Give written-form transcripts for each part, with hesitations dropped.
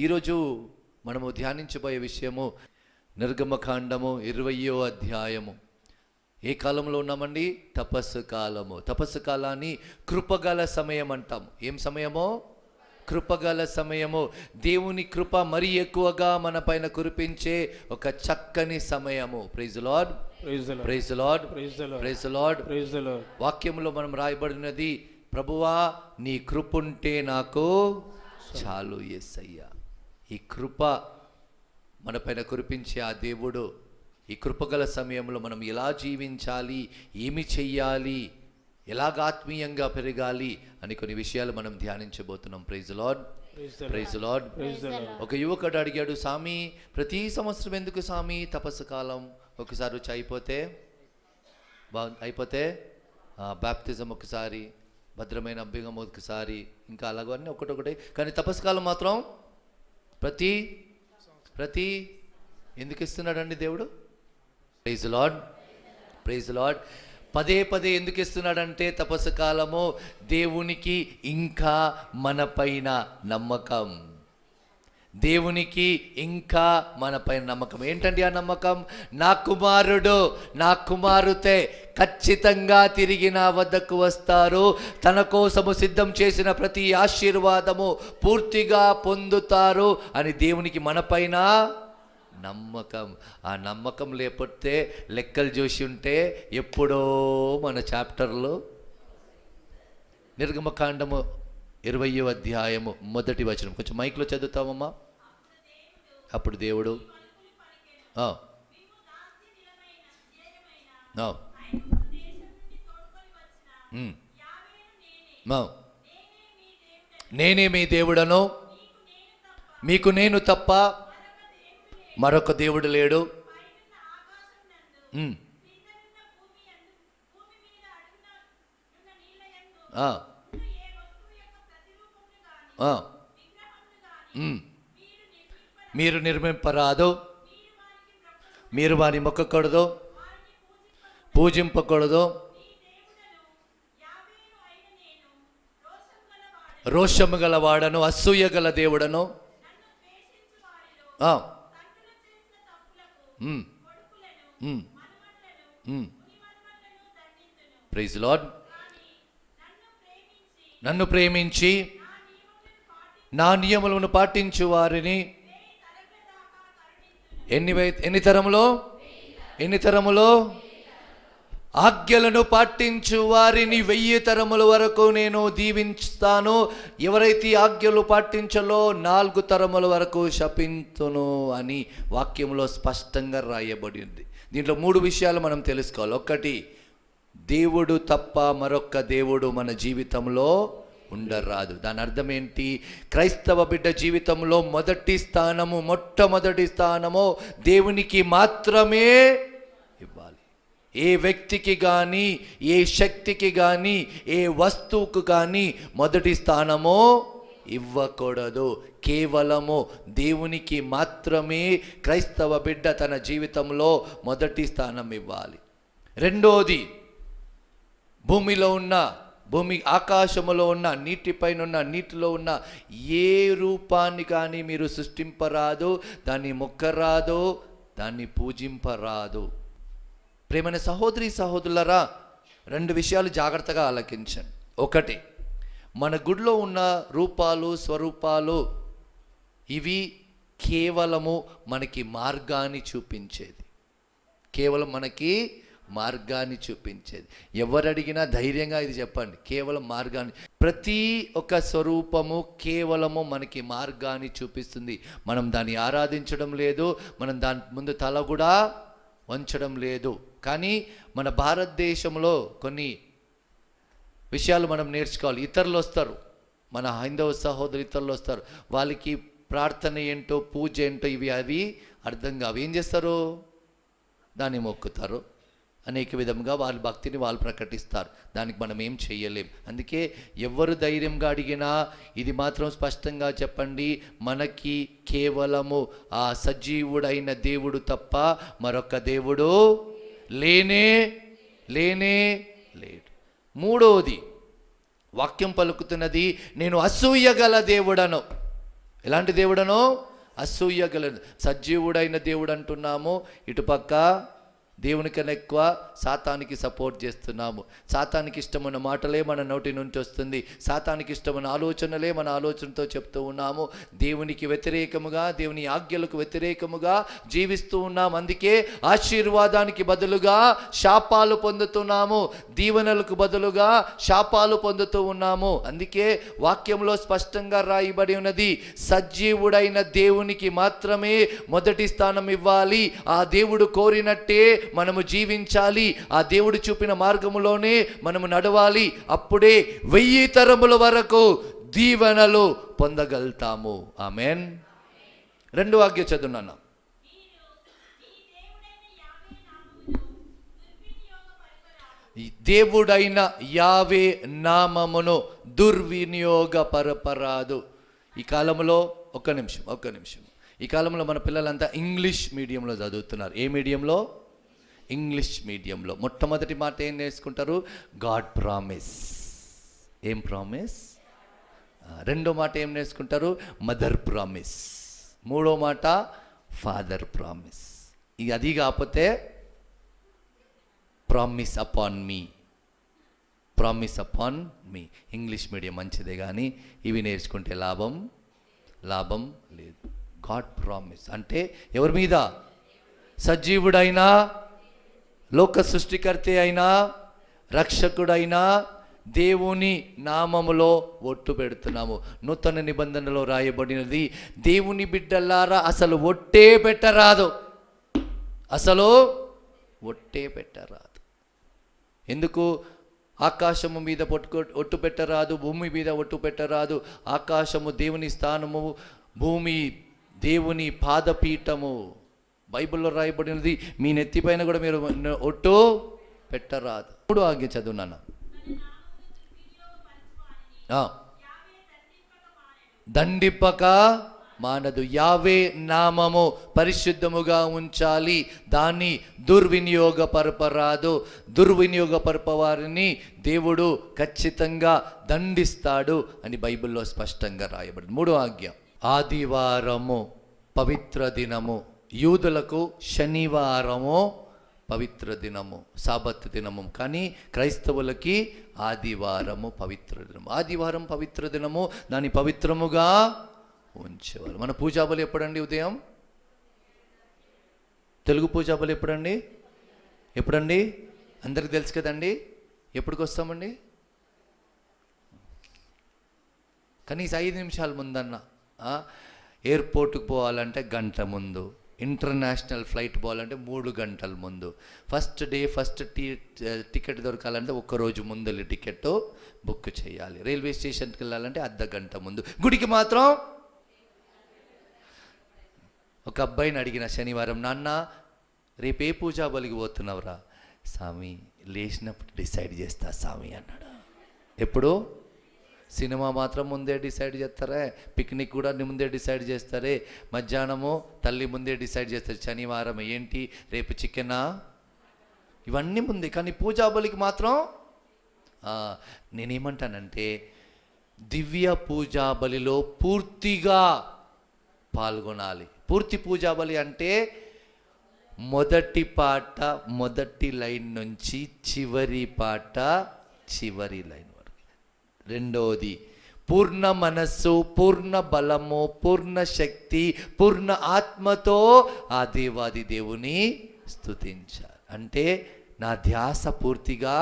ఈరోజు మనము ధ్యానించబోయే విషయము నిర్గమకాండము 20వ అధ్యాయము. ఏ కాలంలో ఉన్నామండి? తపస్సు కాలము. తపస్సు కాలాన్ని కృపగల సమయం అంటాం. ఏం సమయమో? కృపగల సమయము. దేవుని కృప మరి ఎక్కువగా మన పైన కురిపించే ఒక చక్కని సమయము. Praise lord, praise lord, praise lord. వాక్యంలో మనం రాయబడినది, ప్రభువా నీ కృపుంటే నాకు చాలు యేసయ్యా. ఈ కృప మన పైన కురిపించే ఆ దేవుడు ఈ కృపగల సమయంలో మనం ఎలా జీవించాలి, ఏమి చెయ్యాలి, ఎలాగ ఆత్మీయంగా పెరగాలి అని కొన్ని విషయాలు మనం ధ్యానించబోతున్నాం. Praise lord, praise Lord. ఒక యువకుడు అడిగాడు, స్వామి ప్రతి సంవత్సరం ఎందుకు స్వామి తపస్సు కాలం? ఒకసారి వచ్చి అయిపోతే బాప్తిజం ఒకసారి, భద్రమైన అభ్యంగం ఒకసారి, ఇంకా అలాగన్నీ ఒకటొకటి. కానీ తపస్సు కాలం మాత్రం ప్రతి ఎందుకు ఇస్తున్నాడండి దేవుడు? Praise lord, praise lord. పదే పదే ఎందుకు ఇస్తున్నాడంటే తపస్సు కాలము దేవునికి ఇంకా మన పైన నమ్మకం. దేవునికి ఇంకా మన పైన నమ్మకం. ఏంటండి ఆ నమ్మకం? నా కుమారుడు, నా కుమారుతే ఖచ్చితంగా తిరిగి నా వద్దకు వస్తారు, తన కోసము సిద్ధం చేసిన ప్రతి ఆశీర్వాదము పూర్తిగా పొందుతారు అని దేవునికి మన పైన నమ్మకం. ఆ నమ్మకం లేకపోతే లెక్కలు చూసి ఉంటే ఎప్పుడో మన చాప్టర్లో నిర్గమకాండము 20వ అధ్యాయము 1వ వచనం. కొంచెం మైక్లో చదువుతామమ్మా. అప్పుడు దేవుడు నేనే మీ దేవుడను, మీకు నేను తప్ప మరొక దేవుడు లేడు. మీరు నిర్మింపరాదు, మీరు వారిని మొక్కకూడదు, పూజింపకూడదు. రోషము గల వాడను, అసూయ గల దేవుడను, ప్రైజ్ లార్డ్. నన్ను ప్రేమించి నా నియములను పాటించు వారిని ఎన్ని తరములో ఆజ్ఞలను పాటించు వారిని 1000 తరముల వరకు నేను దీవిస్తాను. ఎవరైతే ఆజ్ఞలు పాటించలో 4 తరముల వరకు శపింతును అని వాక్యంలో స్పష్టంగా రాయబడి ఉంది. దీంట్లో 3 విషయాలు మనం తెలుసుకోవాలి. ఒకటి, దేవుడు తప్ప మరొక దేవుడు మన జీవితంలో ఉండరాదు. దాని అర్థం ఏంటి? క్రైస్తవ బిడ్డ జీవితంలో మొట్టమొదటి స్థానము దేవునికి మాత్రమే ఇవ్వాలి. ఏ వ్యక్తికి కానీ, ఏ శక్తికి కానీ, ఏ వస్తువుకు కానీ మొదటి స్థానము ఇవ్వకూడదు. కేవలము దేవునికి మాత్రమే క్రైస్తవ బిడ్డ తన జీవితంలో మొదటి స్థానం ఇవ్వాలి. రెండోది, భూమి ఆకాశములో ఉన్న, నీటిపైన ఉన్న, నీటిలో ఉన్న ఏ రూపాన్ని కానీ మీరు సృష్టింపరాదు, దాన్ని మొక్కరాదు, దాన్ని పూజింపరాదు. ప్రేమైన సహోదరి సహోదరులరా, 2 విషయాలు జాగ్రత్తగా ఆలకించండి. ఒకటి, మన గుడిలో ఉన్న రూపాలు, స్వరూపాలు ఇవి కేవలము మనకి మార్గాన్ని చూపించేది. కేవలం మనకి మార్గాన్ని చూపించేది. ఎవరు అడిగినా ధైర్యంగా ఇది చెప్పండి, కేవలం మార్గాన్ని. ప్రతి ఒక్క స్వరూపము కేవలము మనకి మార్గాన్ని చూపిస్తుంది. మనం దాన్ని ఆరాధించడం లేదు, మనం దాని ముందు తల కూడా వంచడం లేదు. కానీ మన భారతదేశంలో కొన్ని విషయాలు మనం నేర్చుకోవాలి. ఇతరులు వస్తారు, మన హైందవ సహోదరు ఇతరులు వస్తారు, వాళ్ళకి ప్రార్థన ఏంటో, పూజ ఏంటో, అవి అర్థం కావు. ఏం చేస్తారు? దాన్ని మొక్కుతారు. అనేక విధంగా వాళ్ళ భక్తిని వాళ్ళు ప్రకటిస్తారు. దానికి మనం ఏం చెయ్యలేం. అందుకే ఎవరు ధైర్యంగా అడిగినా ఇది మాత్రం స్పష్టంగా చెప్పండి, మనకి కేవలము ఆ సజీవుడైన దేవుడు తప్ప మరొక దేవుడు లేనే లేడు. మూడవది, వాక్యం పలుకుతున్నది, నేను అసూయ గల దేవుడను. ఎలాంటి దేవుడను? అసూయ గల. సజీవుడైన దేవుడు అంటున్నాము, ఇటుపక్క దేవుని కన్నా ఎక్కువ సాతానికి సపోర్ట్ చేస్తున్నాము. సాతానికి ఇష్టమైన మాటలే మన నోటి నుంచి వస్తుంది, సాతానికి ఇష్టమైన ఆలోచనలే మన ఆలోచనతో చెప్తూ ఉన్నాము. దేవునికి వ్యతిరేకముగా, దేవుని ఆజ్ఞలకు వ్యతిరేకముగా జీవిస్తూ ఉన్నాము. అందుకే ఆశీర్వాదానికి బదులుగా శాపాలు పొందుతున్నాము, దీవెనలకు బదులుగా శాపాలు పొందుతూ ఉన్నాము. అందుకే వాక్యంలో స్పష్టంగా రాయబడి ఉన్నది, సజీవుడైన దేవునికి మాత్రమే మొదటి స్థానం ఇవ్వాలి. ఆ దేవుడు కోరినట్టే మనము జీవించాలి, ఆ దేవుడు చూపిన మార్గములోనే మనము నడవాలి. అప్పుడే 1000 తరముల వరకు దీవెనలు పొందగలుగుతాము. ఆమెన్. 2వ ఆజ్ఞ చదువున్నాను. దేవుడైన యావే నామమును దుర్వినియోగపరపరాదు. ఈ కాలంలో ఒక్క నిమిషం ఈ కాలంలో మన పిల్లలంతా ఇంగ్లీష్ మీడియంలో చదువుతున్నారు. ఏ మీడియంలో? ఇంగ్లీష్ మీడియంలో. మొట్టమొదటి మాట ఏం నేర్చుకుంటారు? God promise. ఏం ప్రామిస్? రెండో మాట ఏం నేర్చుకుంటారు? Mother promise. మూడో మాట ఫాదర్ ప్రామిస్. ఇక అది కాకపోతే promise upon me. English medium మంచిదే, కానీ ఇవి నేర్చుకుంటే లాభం లేదు. గాడ్ ప్రామిస్ అంటే ఎవరి మీద? సజీవుడైనా, లోక సృష్టికర్త అయినా, రక్షకుడైనా దేవుని నామములో ఒట్టు పెడుతున్నాము. నూతన నిబంధనలో రాయబడినది, దేవుని బిడ్డలారా అసలు ఒట్టే పెట్టరాదు. ఎందుకు? ఆకాశము మీద ఒట్టు పెట్టరాదు, భూమి మీద ఒట్టు పెట్టరాదు. ఆకాశము దేవుని స్థానము, భూమి దేవుని పాదపీఠము. బైబిల్లో రాయబడినది, మీ నెత్తిపైన కూడా మీరు ఒట్టు పెట్టరాదు. 3వ ఆజ్ఞ చదువున్నాను. దండిపక మానదు. యావే నామము పరిశుద్ధముగా ఉంచాలి, దాన్ని దుర్వినియోగపరపరాదు. దుర్వినియోగపరపవారిని దేవుడు ఖచ్చితంగా దండిస్తాడు అని బైబిల్లో స్పష్టంగా రాయబడింది. 3వ ఆజ్ఞ, ఆదివారము పవిత్ర దినము. యూదులకు శనివారము పవిత్ర దినము, సాబత్ దినము, కానీ క్రైస్తవులకి ఆదివారము పవిత్ర దినము. ఆదివారం పవిత్ర దినము, దాన్ని పవిత్రముగా ఉంచేవారు. మన పూజాబలి ఎప్పుడండి? ఉదయం. తెలుగు పూజాబలి ఎప్పుడండి? అందరికి తెలుసు కదండి. ఎప్పటికి వస్తామండి? కనీసం 5 నిమిషాల ముందన్న. ఎయిర్పోర్ట్కి పోవాలంటే గంట ముందు, ఇంటర్నేషనల్ ఫ్లైట్ పోవాలంటే 3 గంటల ముందు, ఫస్ట్ టికెట్ దొరకాలంటే 1 రోజు ముందు టికెట్ బుక్ చేయాలి. రైల్వే స్టేషన్కి వెళ్ళాలంటే అర్ధ గంట ముందు. గుడికి మాత్రం ఒక అబ్బాయిని అడిగిన శనివారం, నాన్న రేపు ఏ పూజా బలికి పోతున్నావురా? స్వామి లేచినప్పుడు డిసైడ్ చేస్తా స్వామి అన్నాడు. ఎప్పుడు? సినిమా మాత్రం ముందే డిసైడ్ చేస్తారే, పిక్నిక్ కూడా ముందే డిసైడ్ చేస్తారే, మధ్యాహ్నము తల్లి ముందే డిసైడ్ చేస్తారు. శనివారం ఏంటి, రేపు చికెనా, ఇవన్నీ ముందే. కానీ పూజాబలికి మాత్రం నేనేమంటానంటే, దివ్య పూజాబలిలో పూర్తిగా పాల్గొనాలి. పూర్తి పూజాబలి అంటే మొదటి పాట మొదటి లైన్ నుంచి చివరి పాట చివరి లైన్ వరకు. రెండవది, పూర్ణ మనస్సు, పూర్ణ బలము, పూర్ణ శక్తి, పూర్ణ ఆత్మతో ఆ దేవాది దేవుని స్తుతించాలి. అంటే నా ధ్యాస పూర్తిగా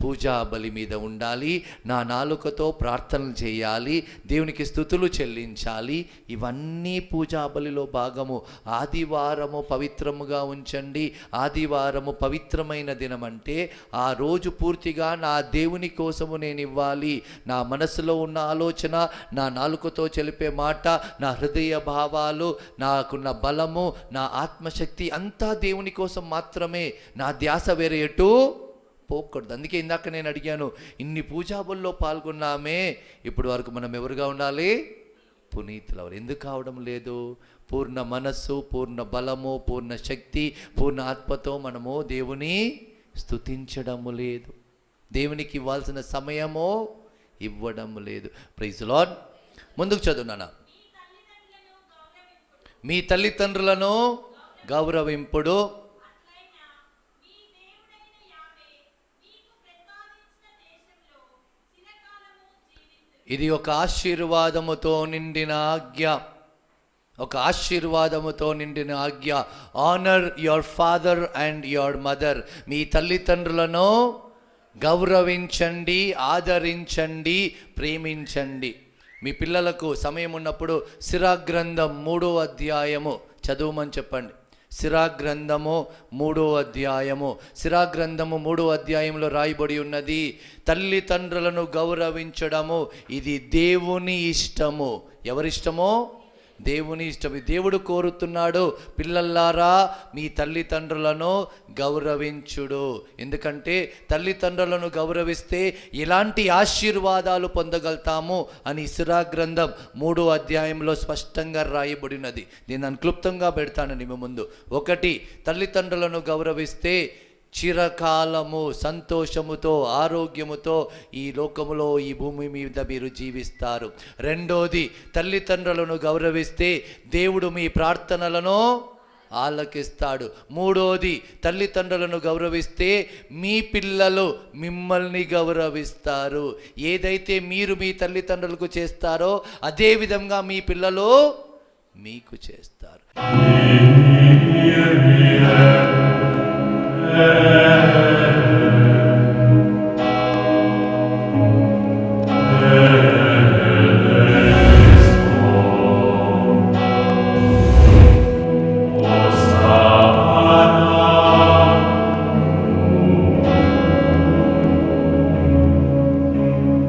పూజా బలి మీద ఉండాలి, నా నాలుకతో ప్రార్థనలు చేయాలి, దేవునికి స్తుతులు చెల్లించాలి. ఇవన్నీ పూజా బలిలో భాగము. ఆదివారము పవిత్రముగా ఉంచండి. ఆదివారము పవిత్రమైన దినం అంటే ఆ రోజు పూర్తిగా నా దేవుని కోసము నేను ఇవ్వాలి. నా మనసులో ఉన్న ఆలోచన, నా నాలుకతో చెలిపే మాట, నా హృదయ భావాలు, నాకున్న బలము, నా ఆత్మశక్తి అంతా దేవుని కోసం మాత్రమే. నా ధ్యాస వేరే ఎటు పోకూడదు. అందుకే ఇందాక నేను అడిగాను, ఇన్ని పూజాబుల్లో పాల్గొన్నామే, ఇప్పుడు వరకు మనం ఎవరుగా ఉండాలి? పునీతులు. ఎందుకు కావడం లేదు? పూర్ణ మనస్సు, పూర్ణ బలము, పూర్ణ శక్తి, పూర్ణ ఆత్మతో మనము దేవుని స్తుతించడము లేదు. దేవునికి ఇవ్వాల్సిన సమయము ఇవ్వడం లేదు. Praise the lord. ముందుకు చదువునా, మీ తల్లిదండ్రులను గౌరవింపుడు, ఇది ఒక ఆశీర్వాదముతో నిండిన ఆజ్ఞ. ఒక ఆశీర్వాదముతో నిండిన ఆజ్ఞ. Honour your father and your mother. మీ తల్లిదండ్రులను గౌరవించండి, ఆదరించండి, ప్రేమించండి. మీ పిల్లలకు సమయం ఉన్నప్పుడు సిరాక్ గ్రంథం 3వ అధ్యాయము చదువుమని చెప్పండి. సిరాక్ గ్రంథము 3వ అధ్యాయము. సిరాక్ గ్రంథము 3వ అధ్యాయంలో రాయబడి ఉన్నది, తల్లిదండ్రులను గౌరవించడము ఇది దేవుని ఇష్టము. ఎవరిష్టమో? దేవుని ఇష్టం. దేవుడు కోరుతున్నాడు, పిల్లల్లారా మీ తల్లిదండ్రులను గౌరవించుడు. ఎందుకంటే తల్లిదండ్రులను గౌరవిస్తే ఎలాంటి ఆశీర్వాదాలు పొందగలుగుతాము అని సిరాక్ గ్రంథం 3వ అధ్యాయంలో స్పష్టంగా రాయబడినది. నేను క్లుప్తంగా పెడతాను మీ ముందు. 1, తల్లిదండ్రులను గౌరవిస్తే చిరకాలము సంతోషముతో, ఆరోగ్యముతో ఈ లోకములో, ఈ భూమి మీద మీరు జీవిస్తారు. 2, తల్లిదండ్రులను గౌరవిస్తే దేవుడు మీ ప్రార్థనలను ఆలకిస్తాడు. 3, తల్లిదండ్రులను గౌరవిస్తే మీ పిల్లలు మిమ్మల్ని గౌరవిస్తారు. ఏదైతే మీరు మీ తల్లిదండ్రులకు చేస్తారో అదే విధంగా మీ పిల్లలు మీకు చేస్తారు.